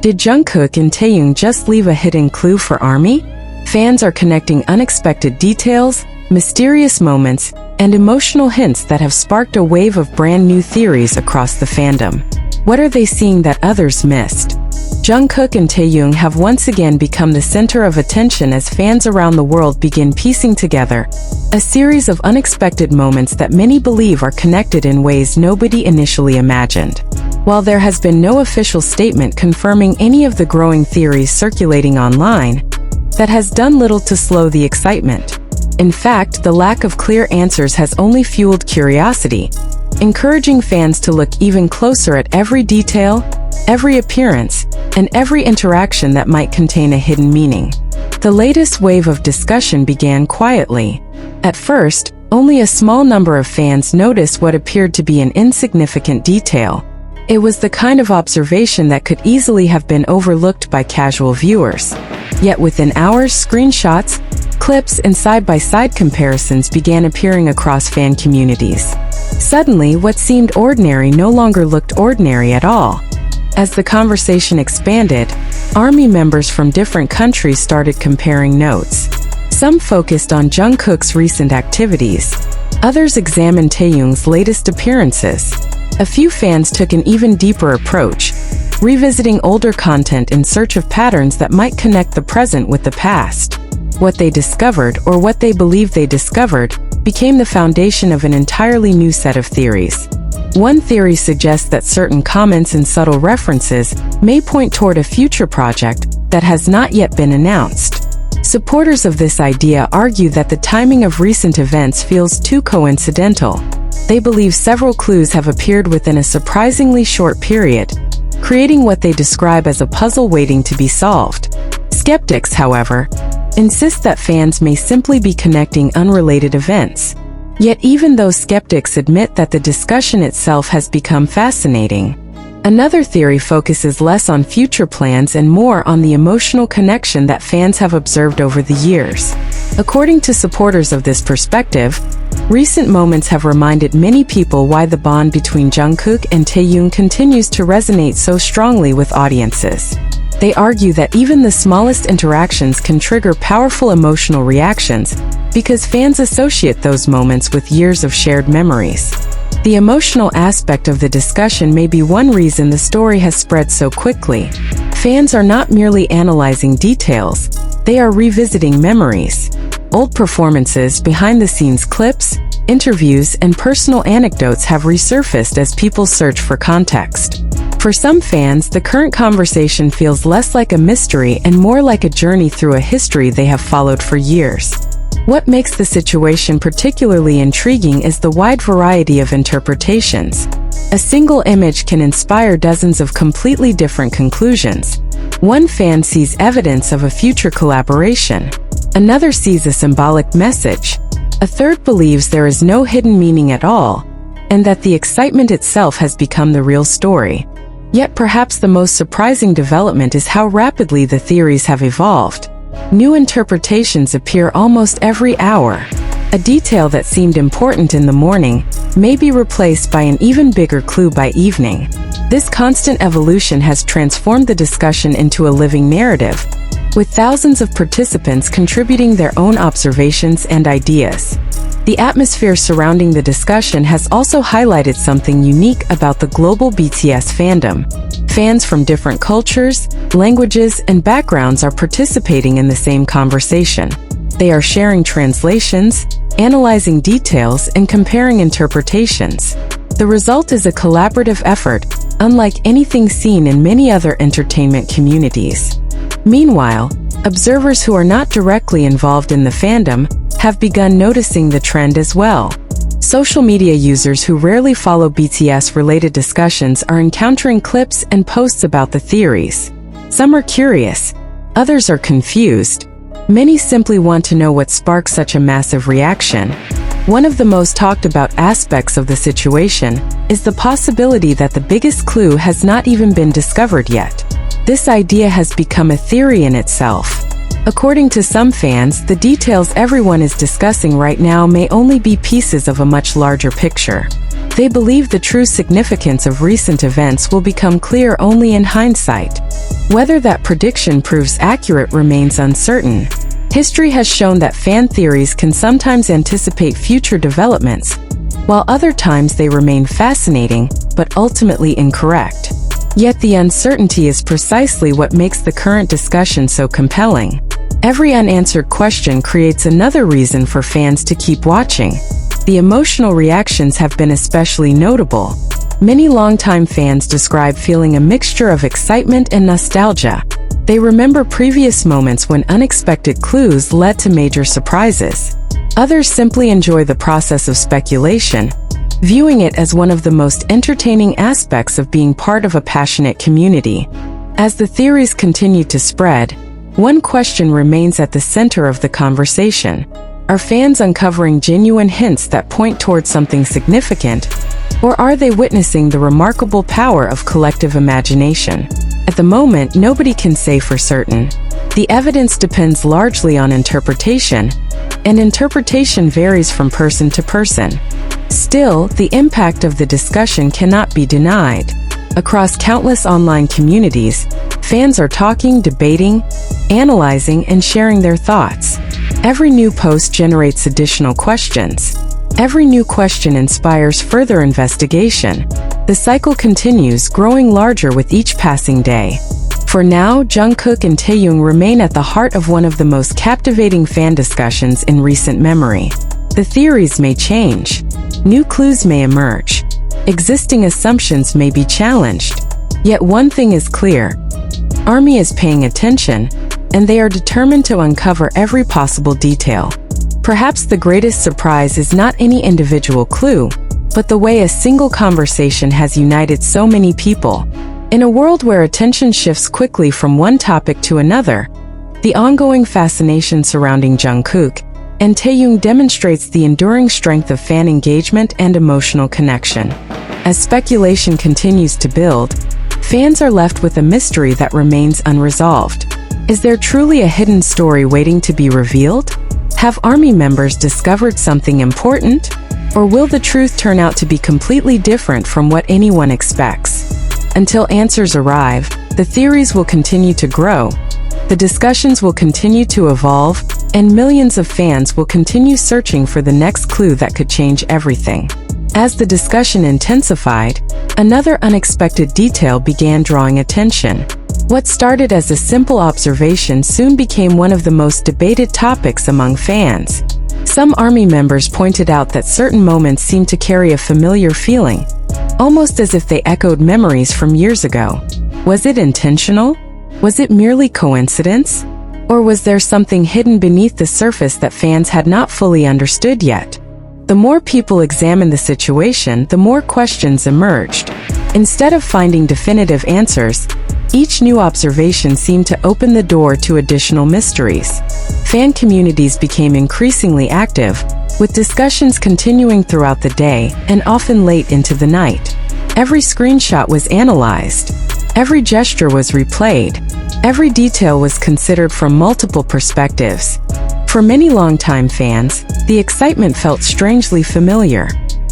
Did Jungkook and Taehyung just leave a hidden clue for ARMY? Fans are connecting unexpected details, mysterious moments, and emotional hints that have sparked a wave of brand new theories across the fandom. What are they seeing that others missed? Jungkook and Taehyung have once again become the center of attention as fans around the world begin piecing together a series of unexpected moments that many believe are connected in ways nobody initially imagined. While there has been no official statement confirming any of the growing theories circulating online, that has done little to slow the excitement. In fact, the lack of clear answers has only fueled curiosity, encouraging fans to look even closer at every detail, every appearance, and every interaction that might contain a hidden meaning. The latest wave of discussion began quietly. At first, only a small number of fans noticed what appeared to be an insignificant detail. It was the kind of observation that could easily have been overlooked by casual viewers. Yet within hours, screenshots, clips, and side-by-side comparisons began appearing across fan communities. Suddenly, what seemed ordinary no longer looked ordinary at all. As the conversation expanded, ARMY members from different countries started comparing notes. Some focused on Jungkook's recent activities. Others examined Taehyung's latest appearances. A few fans took an even deeper approach, revisiting older content in search of patterns that might connect the present with the past. What they discovered, or what they believed they discovered, became the foundation of an entirely new set of theories. One theory suggests that certain comments and subtle references may point toward a future project that has not yet been announced. Supporters of this idea argue that the timing of recent events feels too coincidental. They believe several clues have appeared within a surprisingly short period, creating what they describe as a puzzle waiting to be solved. Skeptics, however, insist that fans may simply be connecting unrelated events. Yet even those skeptics admit that the discussion itself has become fascinating. Another theory focuses less on future plans and more on the emotional connection that fans have observed over the years. According to supporters of this perspective, recent moments have reminded many people why the bond between Jungkook and Taehyung continues to resonate so strongly with audiences. They argue that even the smallest interactions can trigger powerful emotional reactions because fans associate those moments with years of shared memories. The emotional aspect of the discussion may be one reason the story has spread so quickly. Fans are not merely analyzing details, they are revisiting memories. Old performances, behind-the-scenes clips, interviews, and personal anecdotes have resurfaced as people search for context. For some fans, the current conversation feels less like a mystery and more like a journey through a history they have followed for years. What makes the situation particularly intriguing is the wide variety of interpretations. A single image can inspire dozens of completely different conclusions. One fan sees evidence of a future collaboration. Another sees a symbolic message. A third believes there is no hidden meaning at all, and that the excitement itself has become the real story. Yet perhaps the most surprising development is how rapidly the theories have evolved. New interpretations appear almost every hour. A detail that seemed important in the morning may be replaced by an even bigger clue by evening. This constant evolution has transformed the discussion into a living narrative, with thousands of participants contributing their own observations and ideas. The atmosphere surrounding the discussion has also highlighted something unique about the global BTS fandom. Fans from different cultures, languages, and backgrounds are participating in the same conversation. They are sharing translations, analyzing details, and comparing interpretations. The result is a collaborative effort, unlike anything seen in many other entertainment communities. Meanwhile, observers who are not directly involved in the fandom have begun noticing the trend as well. Social media users who rarely follow BTS-related discussions are encountering clips and posts about the theories. Some are curious, others are confused. Many simply want to know what sparked such a massive reaction. One of the most talked about aspects of the situation is the possibility that the biggest clue has not even been discovered yet. This idea has become a theory in itself. According to some fans, the details everyone is discussing right now may only be pieces of a much larger picture. They believe the true significance of recent events will become clear only in hindsight. Whether that prediction proves accurate remains uncertain. History has shown that fan theories can sometimes anticipate future developments, while other times they remain fascinating, but ultimately incorrect. Yet the uncertainty is precisely what makes the current discussion so compelling. Every unanswered question creates another reason for fans to keep watching. The emotional reactions have been especially notable. Many longtime fans describe feeling a mixture of excitement and nostalgia. They remember previous moments when unexpected clues led to major surprises. Others simply enjoy the process of speculation, viewing it as one of the most entertaining aspects of being part of a passionate community. As the theories continue to spread, one question remains at the center of the conversation. Are fans uncovering genuine hints that point towards something significant, or are they witnessing the remarkable power of collective imagination? At the moment, nobody can say for certain. The evidence depends largely on interpretation, and interpretation varies from person to person. Still, the impact of the discussion cannot be denied. Across countless online communities, fans are talking, debating, analyzing, and sharing their thoughts. Every new post generates additional questions. Every new question inspires further investigation. The cycle continues, growing larger with each passing day. For now, Jungkook and Taehyung remain at the heart of one of the most captivating fan discussions in recent memory. The theories may change. New clues may emerge. Existing assumptions may be challenged. Yet one thing is clear. ARMY is paying attention, and they are determined to uncover every possible detail. Perhaps the greatest surprise is not any individual clue, but the way a single conversation has united so many people. In a world where attention shifts quickly from one topic to another, the ongoing fascination surrounding Jungkook and Taehyung demonstrates the enduring strength of fan engagement and emotional connection. As speculation continues to build, fans are left with a mystery that remains unresolved. Is there truly a hidden story waiting to be revealed? Have ARMY members discovered something important? Or will the truth turn out to be completely different from what anyone expects? Until answers arrive, the theories will continue to grow, the discussions will continue to evolve, and millions of fans will continue searching for the next clue that could change everything. As the discussion intensified, another unexpected detail began drawing attention. What started as a simple observation soon became one of the most debated topics among fans. Some ARMY members pointed out that certain moments seemed to carry a familiar feeling, almost as if they echoed memories from years ago. Was it intentional? Was it merely coincidence? Or was there something hidden beneath the surface that fans had not fully understood yet? The more people examined the situation, the more questions emerged. Instead of finding definitive answers, each new observation seemed to open the door to additional mysteries. Fan communities became increasingly active, with discussions continuing throughout the day and often late into the night. Every screenshot was analyzed. Every gesture was replayed. Every detail was considered from multiple perspectives. For many longtime fans, the excitement felt strangely familiar.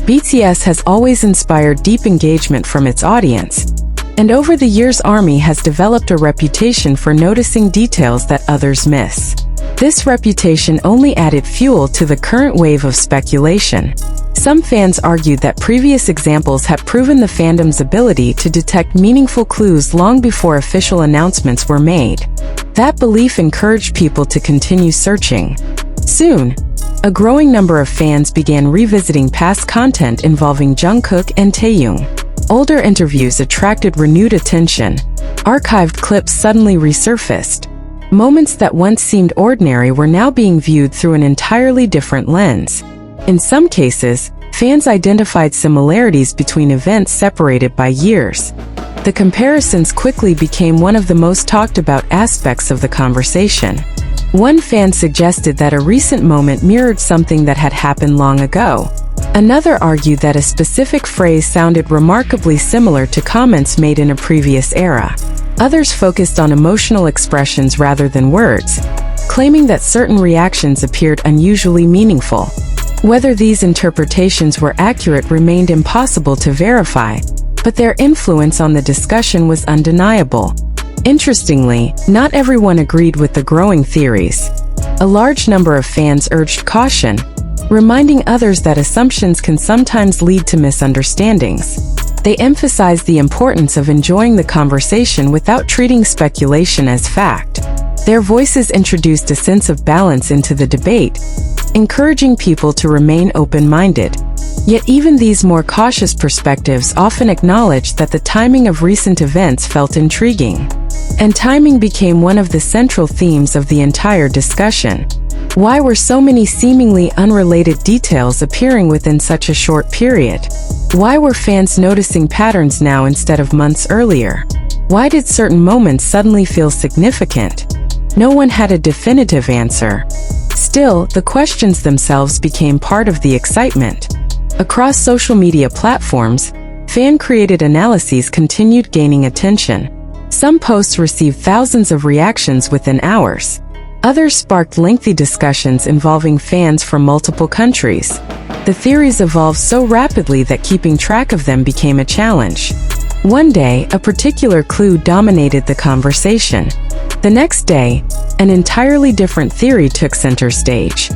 BTS has always inspired deep engagement from its audience, and over the years ARMY has developed a reputation for noticing details that others miss. This reputation only added fuel to the current wave of speculation. Some fans argued that previous examples had proven the fandom's ability to detect meaningful clues long before official announcements were made. That belief encouraged people to continue searching. Soon, a growing number of fans began revisiting past content involving Jungkook and Taehyung. Older interviews attracted renewed attention. Archived clips suddenly resurfaced. Moments that once seemed ordinary were now being viewed through an entirely different lens. In some cases, fans identified similarities between events separated by years. The comparisons quickly became one of the most talked about aspects of the conversation. One fan suggested that a recent moment mirrored something that had happened long ago. Another argued that a specific phrase sounded remarkably similar to comments made in a previous era. Others focused on emotional expressions rather than words, claiming that certain reactions appeared unusually meaningful. Whether these interpretations were accurate remained impossible to verify, but their influence on the discussion was undeniable. Interestingly, not everyone agreed with the growing theories. A large number of fans urged caution, reminding others that assumptions can sometimes lead to misunderstandings. They emphasized the importance of enjoying the conversation without treating speculation as fact. Their voices introduced a sense of balance into the debate, encouraging people to remain open-minded. Yet even these more cautious perspectives often acknowledged that the timing of recent events felt intriguing. And timing became one of the central themes of the entire discussion. Why were so many seemingly unrelated details appearing within such a short period? Why were fans noticing patterns now instead of months earlier? Why did certain moments suddenly feel significant? No one had a definitive answer. Still, the questions themselves became part of the excitement. Across social media platforms, fan-created analyses continued gaining attention. Some posts received thousands of reactions within hours. Others sparked lengthy discussions involving fans from multiple countries. The theories evolved so rapidly that keeping track of them became a challenge. One day, a particular clue dominated the conversation. The next day, an entirely different theory took center stage.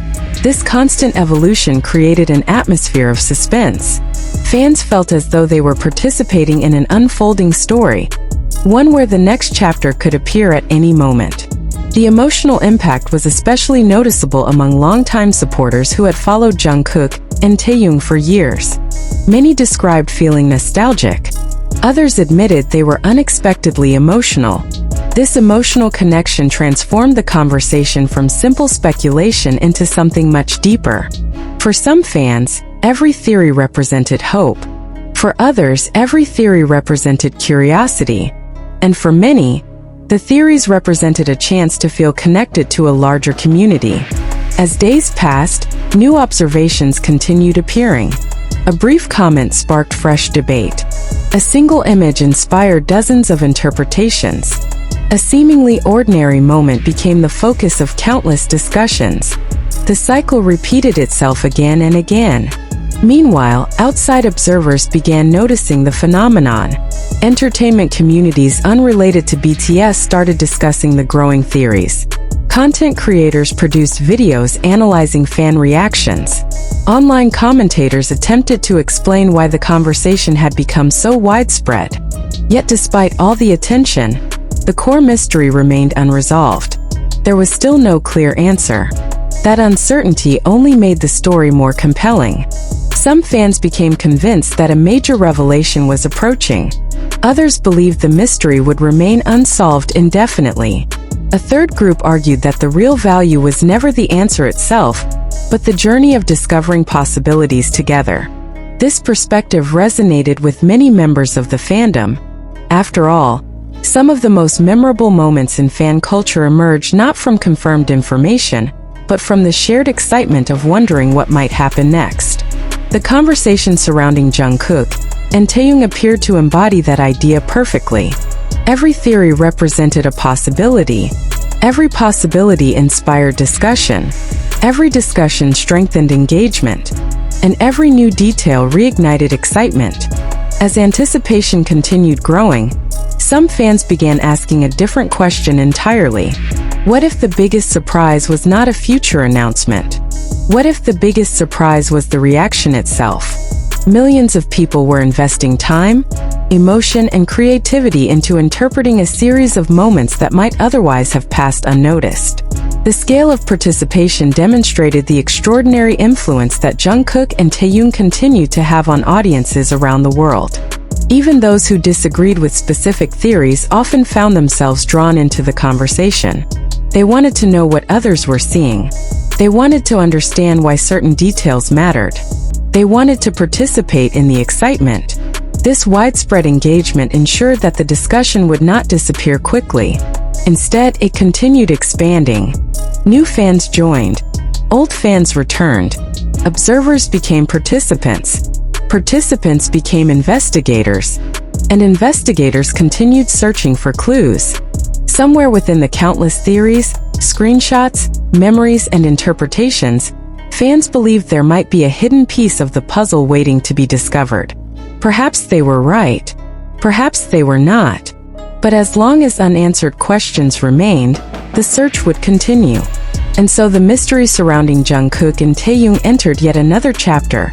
This constant evolution created an atmosphere of suspense. Fans felt as though they were participating in an unfolding story, one where the next chapter could appear at any moment. The emotional impact was especially noticeable among longtime supporters who had followed Jungkook and Taehyung for years. Many described feeling nostalgic. Others admitted they were unexpectedly emotional. This emotional connection transformed the conversation from simple speculation into something much deeper. For some fans, every theory represented hope. For others, every theory represented curiosity. And for many, the theories represented a chance to feel connected to a larger community. As days passed, new observations continued appearing. A brief comment sparked fresh debate. A single image inspired dozens of interpretations. A seemingly ordinary moment became the focus of countless discussions. The cycle repeated itself again and again. Meanwhile, outside observers began noticing the phenomenon. Entertainment communities unrelated to BTS started discussing the growing theories. Content creators produced videos analyzing fan reactions. Online commentators attempted to explain why the conversation had become so widespread. Yet despite all the attention, the core mystery remained unresolved. There was still no clear answer. That uncertainty only made the story more compelling. Some fans became convinced that a major revelation was approaching. Others believed the mystery would remain unsolved indefinitely. A third group argued that the real value was never the answer itself, but the journey of discovering possibilities together. This perspective resonated with many members of the fandom. After all, some of the most memorable moments in fan culture emerged not from confirmed information, but from the shared excitement of wondering what might happen next. The conversation surrounding Jungkook and Taehyung appeared to embody that idea perfectly. Every theory represented a possibility. Every possibility inspired discussion. Every discussion strengthened engagement. And every new detail reignited excitement. As anticipation continued growing, some fans began asking a different question entirely. What if the biggest surprise was not a future announcement? What if the biggest surprise was the reaction itself? Millions of people were investing time, emotion, and creativity into interpreting a series of moments that might otherwise have passed unnoticed. The scale of participation demonstrated the extraordinary influence that Jungkook and Taehyung continue to have on audiences around the world. Even those who disagreed with specific theories often found themselves drawn into the conversation. They wanted to know what others were seeing. They wanted to understand why certain details mattered. They wanted to participate in the excitement. This widespread engagement ensured that the discussion would not disappear quickly. Instead, it continued expanding. New fans joined. Old fans returned. Observers became participants. Participants became investigators. And investigators continued searching for clues. Somewhere within the countless theories, screenshots, memories, and interpretations, fans believed there might be a hidden piece of the puzzle waiting to be discovered. Perhaps they were right. Perhaps they were not. But as long as unanswered questions remained, the search would continue. And so the mystery surrounding Jungkook and Taehyung entered yet another chapter,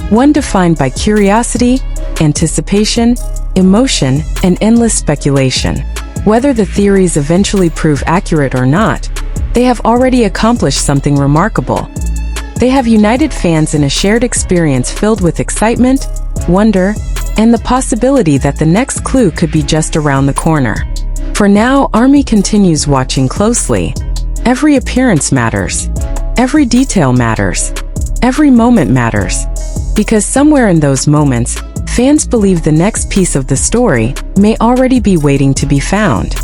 one defined by curiosity, anticipation, emotion, and endless speculation. Whether the theories eventually prove accurate or not, they have already accomplished something remarkable. They have united fans in a shared experience filled with excitement, wonder, and the possibility that the next clue could be just around the corner. For now, ARMY continues watching closely. Every appearance matters. Every detail matters. Every moment matters. Because somewhere in those moments, fans believe the next piece of the story may already be waiting to be found.